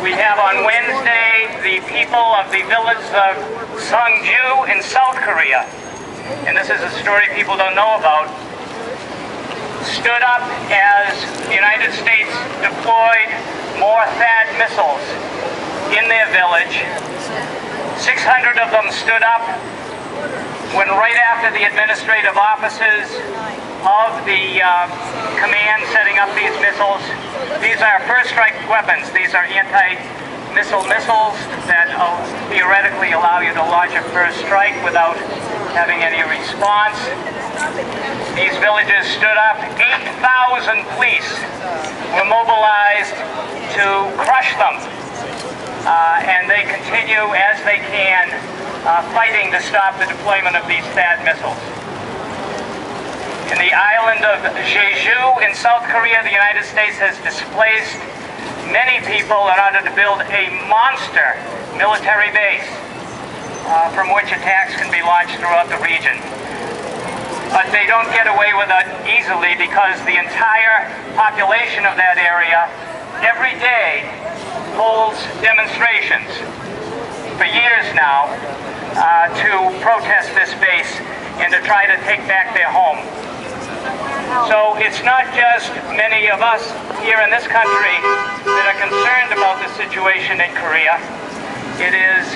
We have on Wednesday the people of the village of Sungju in South Korea, and this is a story people don't know about, stood up as the United States deployed more THAAD missiles in their village. 600 of them stood up when right after the administrative offices of the command setting up these missiles. These are first strike weapons. These are anti-missile missiles that theoretically allow you to launch a first strike without having any response. These villages stood up. 8,000 police were mobilized to crush them. And they continue as they can fighting to stop the deployment of these THAAD missiles. In the island of Jeju in South Korea, the United States has displaced many people in order to build a monster military base from which attacks can be launched throughout the region. But they don't get away with it easily because the entire population of that area every day holds demonstrations for years now to protest this base and to try to take back their home. So it's not just many of us here in this country that are concerned about the situation in Korea. It is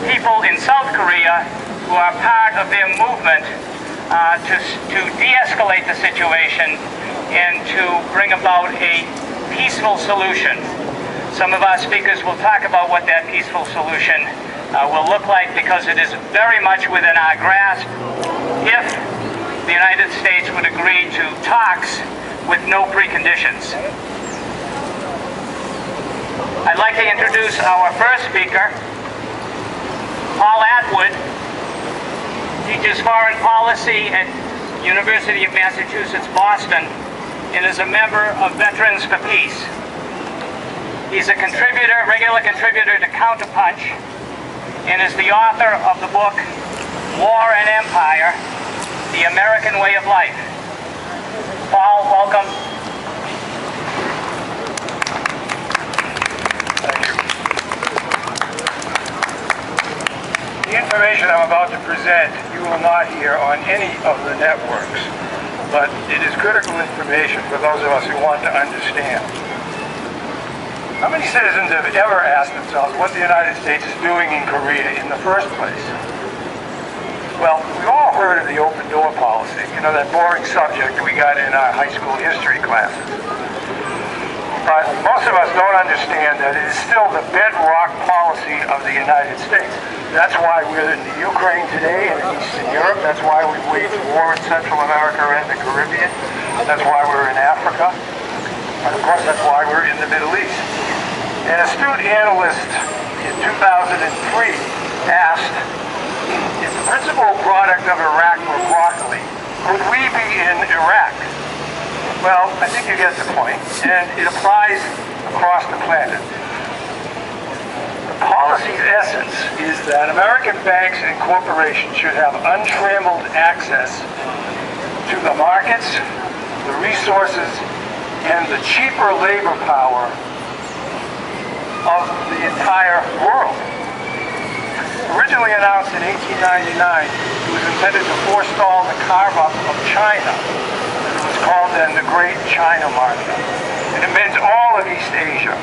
people in South Korea who are part of their movement to de-escalate the situation and to bring about a peaceful solution. Some of our speakers will talk about what that peaceful solution will look like, because it is very much within our grasp if the United States would agree to talks with no preconditions. I'd like to introduce our first speaker, Paul Atwood. Teaches foreign policy at University of Massachusetts, Boston, and is a member of Veterans for Peace. He's a contributor, regular contributor to Counterpunch, and is the author of the book War and Empire, The American Way of Life. Paul, welcome. Thank you. The information I'm about to present you will not hear on any of the networks, but it is critical information for those of us who want to understand. How many citizens have ever asked themselves what the United States is doing in Korea in the first place? Well, we've all heard of the open door policy, you know, that boring subject we got in our high school history classes. But most of us don't understand that it is still the bedrock policy of the United States. That's why we're in the Ukraine today and in Eastern Europe. That's why we waged war in Central America and the Caribbean. That's why we're in Africa. And of course, that's why we're in the Middle East. An astute analyst in 2003 asked, if the principal product of Iraq were broccoli, would we be in Iraq? Well, I think you get the point, and it applies across the planet. The policy's essence is that American banks and corporations should have untrammeled access to the markets, the resources, and the cheaper labor power of the entire world. Originally announced in 1899, it was intended to forestall the carve-up of China. It was called then the Great China Market, and it meant all of East Asia.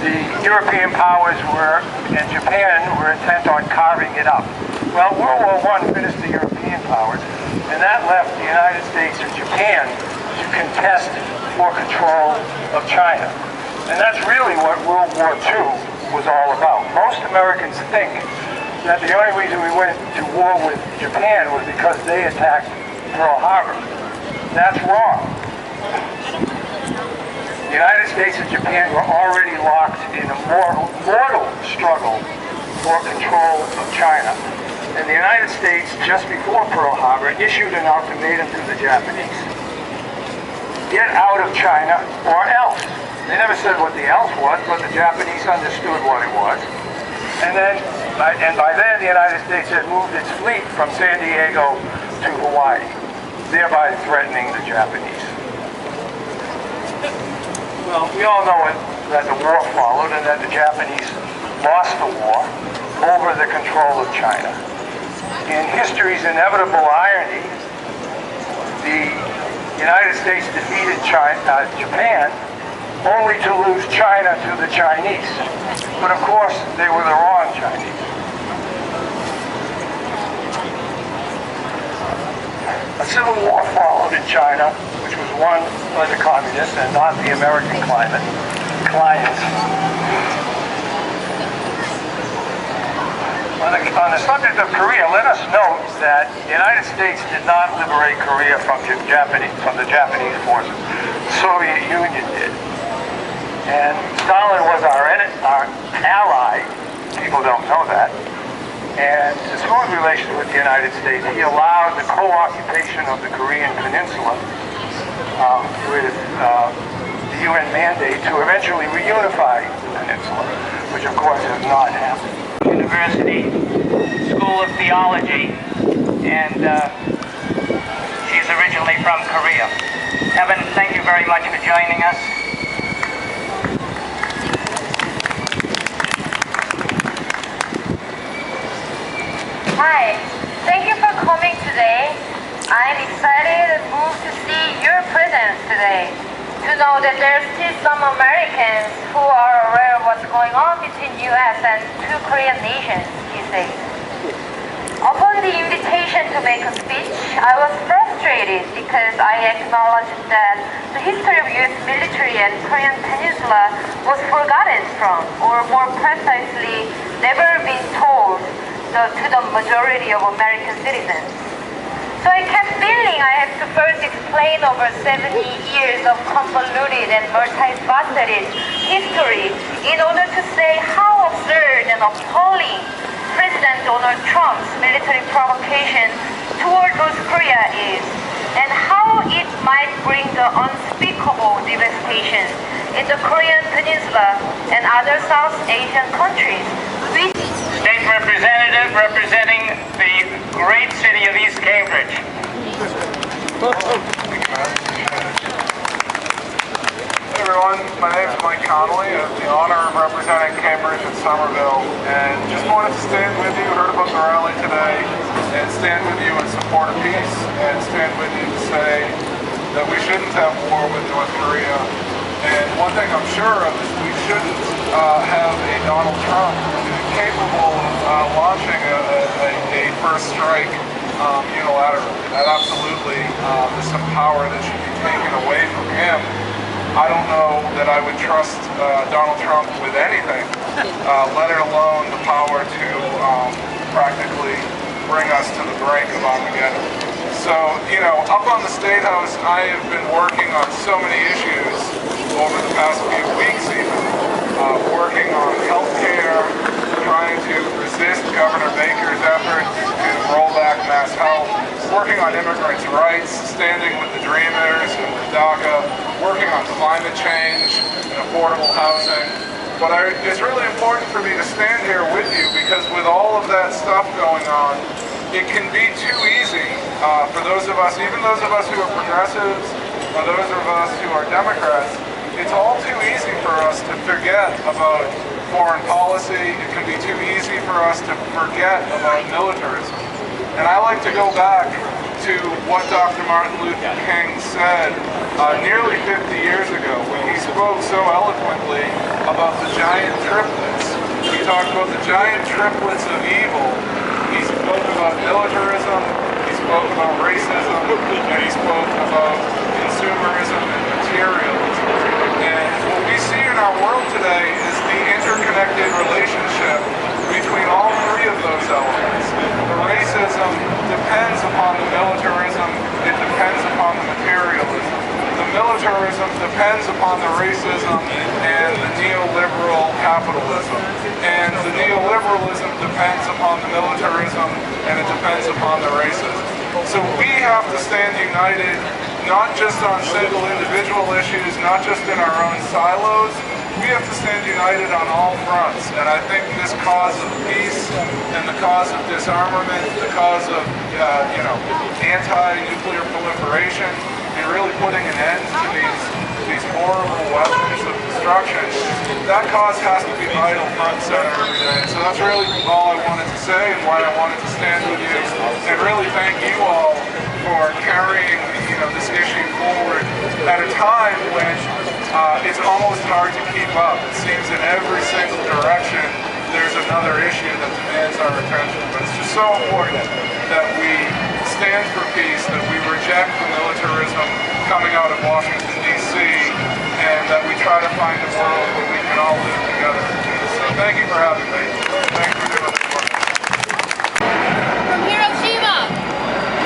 The European powers and Japan were intent on carving it up. Well, World War I finished the European powers, and that left the United States and Japan to contest for control of China. And that's really what World War II was all about. Most Americans think that the only reason we went to war with Japan was because they attacked Pearl Harbor. That's wrong. The United States and Japan were already locked in a mortal struggle for control of China. And the United States, just before Pearl Harbor, issued an ultimatum to the Japanese. Get out of China or else. They never said what the else was, but the Japanese understood what it was. And by then, the United States had moved its fleet from San Diego to Hawaii, thereby threatening the Japanese. Well, we all know that the war followed and that the Japanese lost the war over the control of China. In history's inevitable irony, the United States defeated Japan only to lose China to the Chinese. But of course, they were the wrong Chinese. A civil war followed in China, which was won by the communists and not the American clients. On the subject of Korea, let us note that the United States did not liberate Korea from the Japanese forces. The Soviet Union did. And Stalin was our ally. People don't know that. And to smooth relations with the United States, he allowed the co-occupation of the Korean Peninsula with the UN mandate to eventually reunify the peninsula, which of course has not happened. University School of Theology, and she's originally from Korea. Evan, thank you very much for joining us. Hi, thank you for coming today. I'm excited and moved to see your presence today, to know that there's still some Americans who are aware of what's going on between U.S. and two Korean nations, you say. Upon the invitation to make a speech, I was frustrated because I acknowledged that the history of U.S. military and Korean Peninsula was forgotten from, or more precisely, never been told to the majority of American citizens. So I kept feeling I have to first explain over 70 years of convoluted and multifaceted history in order to say how absurd and appalling President Donald Trump's military provocation toward North Korea is, and how it might bring the unspeakable devastation in the Korean Peninsula and other South Asian countries. State representative representing the great city of East Cambridge. Hey everyone, my name is Mike Connolly. I have the honor of representing Cambridge and Somerville, and just wanted to stand with you, heard about the rally today, and stand with you in support of peace, and stand with you to say that we shouldn't have war with North Korea. And one thing I'm sure of is we shouldn't have a Donald Trump capable of launching a first strike unilaterally. That absolutely is some power that should be taken away from him. I don't know that I would trust Donald Trump with anything, let alone the power to practically bring us to the brink of Armageddon. So, up on the State House, I have been working on so many issues over the past few weeks even, working on health care, trying to resist Governor Baker's efforts to roll back mass health, working on immigrants' rights, standing with the Dreamers and with DACA, working on climate change and affordable housing. But it's really important for me to stand here with you because with all of that stuff going on, it can be too easy for those of us, even those of us who are progressives or those of us who are Democrats, it's all too easy for us to forget about foreign policy. It can be too easy for us to forget about militarism. And I like to go back to what Dr. Martin Luther King said nearly 50 years ago when he spoke so eloquently about the giant triplets. He talked about the giant triplets of evil. He spoke about militarism, he spoke about racism, and he spoke about consumerism and materialism. And what we see in our world today is the interconnected relationship between all three of those elements. The racism depends upon the militarism, it depends upon the materialism. The militarism depends upon the racism and the neoliberal capitalism. And the neoliberalism depends upon the militarism and it depends upon the racism. So we have to stand united, not just on single individual issues, not just in our own silos. We have to stand united on all fronts. And I think this cause of peace and the cause of disarmament, the cause of, anti-nuclear proliferation, and really putting an end to these these horrible weapons of destruction, that cause has to be idle front and center every day. So that's really all I wanted to say and why I wanted to stand with you, and really thank you all for carrying this issue forward at a time when it's almost hard to keep up. It seems in every single direction there's another issue that demands our attention. But it's just so important that we stand for peace, that we reject the militarism coming out of Washington, D.C., and that we try to find a world where we can all live together in peace. So thank you for having me. Thank you for doing this work. From Hiroshima.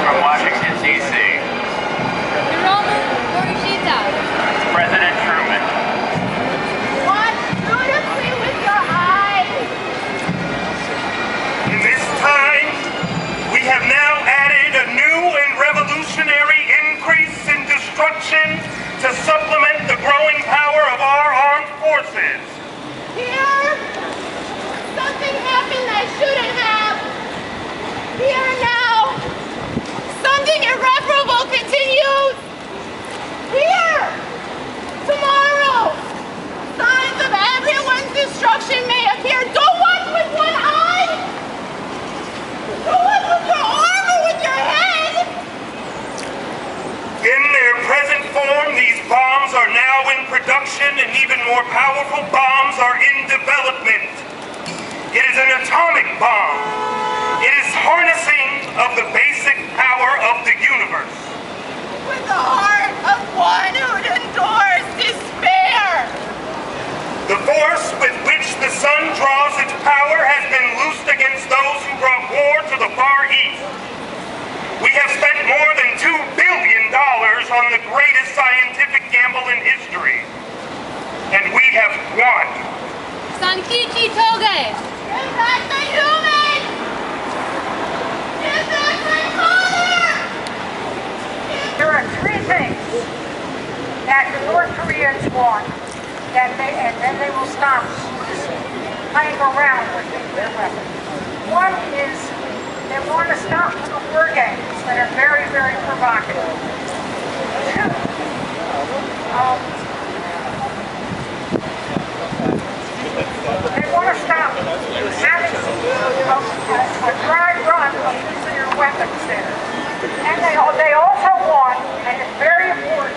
From Washington, D.C. Hiromu Morishita. President Truman. Watch beautifully with your eyes. In this time, we have now added a new and revolutionary increase in destruction to supplement the growing power of our armed forces. Here, something happened that shouldn't have. Here now, something irreparable continues. Here, tomorrow, signs of everyone's destruction may appear. Don't watch with one eye. Don't watch with your arm or with your head. In their present form, these bombs are now in production, and even more powerful bombs are in development. It is an atomic bomb. It is harnessing of the basic power of the universe. With the heart of one who endures despair. The force with which the sun draws its power has been loosed against those who brought war to the Far East. We have spent more than $2 billion on the greatest scientific gamble in history. And we have won. Sankichi Toge. Give back the human! Give back my father! There are three things that the North Koreans want, and then they will stop playing around with nuclear weapons. One is they want to stop the war games that are very, very provocative. Two, they want to stop having a dry run of nuclear weapons there. And they also want, and it's very important,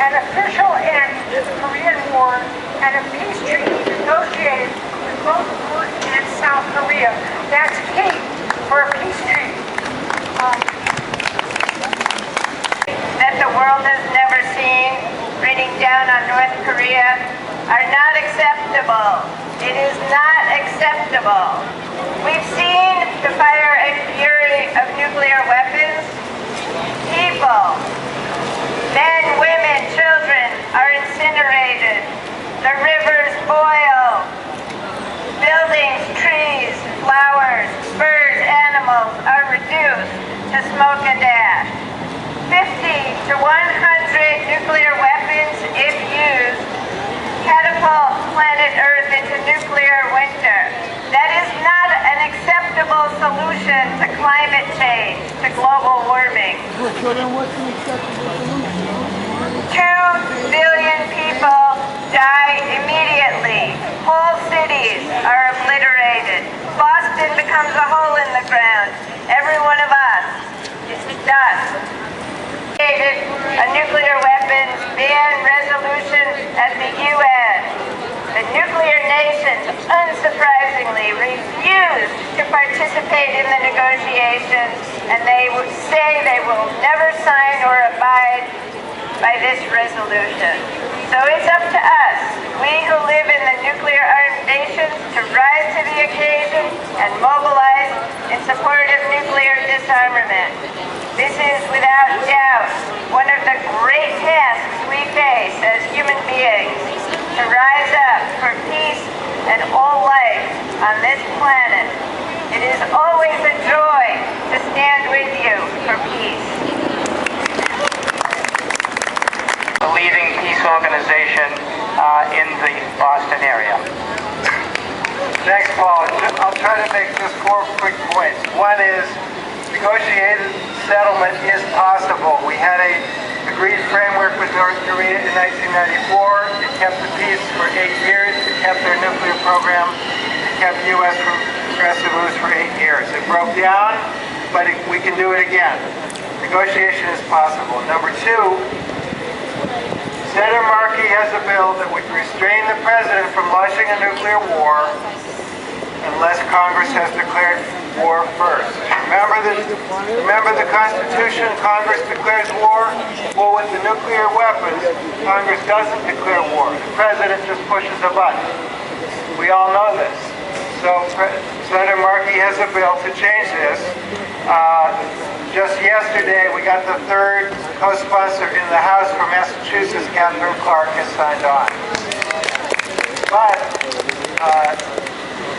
an official end to the Korean War and a peace treaty negotiated with both North and South Korea. That's key for a peace treaty. That the world has never seen raining down on North Korea are not acceptable. It is not acceptable. We've seen the fire and fury of nuclear weapons. People, men, women, children are incinerated. The rivers boil. Buildings, trees, flowers, birds, animals are reduced to smoke and ash. 50 to 100 nuclear weapons, if used, catapult planet Earth into nuclear winter. That is not an acceptable solution to climate change, to global warming. 2 billion people die immediately. Whole cities are obliterated. Boston becomes a hole in the ground. Every one of us is dust. A nuclear weapons ban resolution at the UN. The nuclear nations, unsurprisingly, refused to participate in the negotiations, and they say they will never sign or abide by this resolution. So it's up to us, we who live in the nuclear-armed nations, to rise to the occasion and mobilize in support of nuclear disarmament. This is, without doubt, one of the great tasks we face as human beings, to rise up for peace and all life on this planet. It is always a joy to stand with you for peace. The leading peace organization in the Boston area. Thanks, Paul. I'll try to make just 4 quick points. One is, negotiated settlement is possible. We had a agreed framework with North Korea in 1994. It kept the peace for 8 years. It kept their nuclear program. It kept U.S. from aggressive moves for 8 years. It broke down, but we can do it again. Negotiation is possible. Number two, Senator Markey has a bill that would restrain the president from launching a nuclear war unless Congress has declared war first. Remember the Constitution, Congress declares war? Well, with the nuclear weapons, Congress doesn't declare war. The president just pushes a button. We all know this. So Senator Markey has a bill to change this. Just yesterday, we got the third co-sponsor in the House from Massachusetts, Catherine Clark, has signed on. But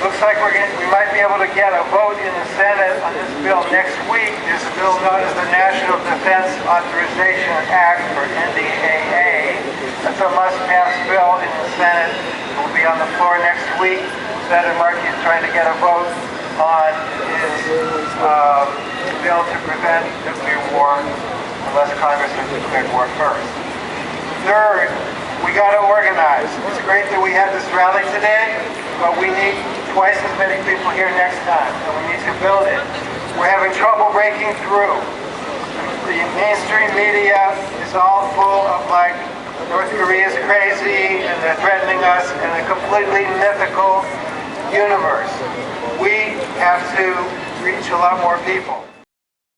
looks like we might be able to get a vote in the Senate on this bill next week. There's a bill known as the National Defense Authorization Act, or NDAA. That's a must-pass bill in the Senate. It will be on the floor next week. Senator Markey is trying to get a vote on his bill to prevent nuclear war unless Congress has declared war first. Third, we got to organize. It's great that we had this rally today, but we need twice as many people here next time, and we need to build it. We're having trouble breaking through. The mainstream media is all full of like, North Korea is crazy, and they're threatening us in a completely mythical universe. We have to reach a lot more people.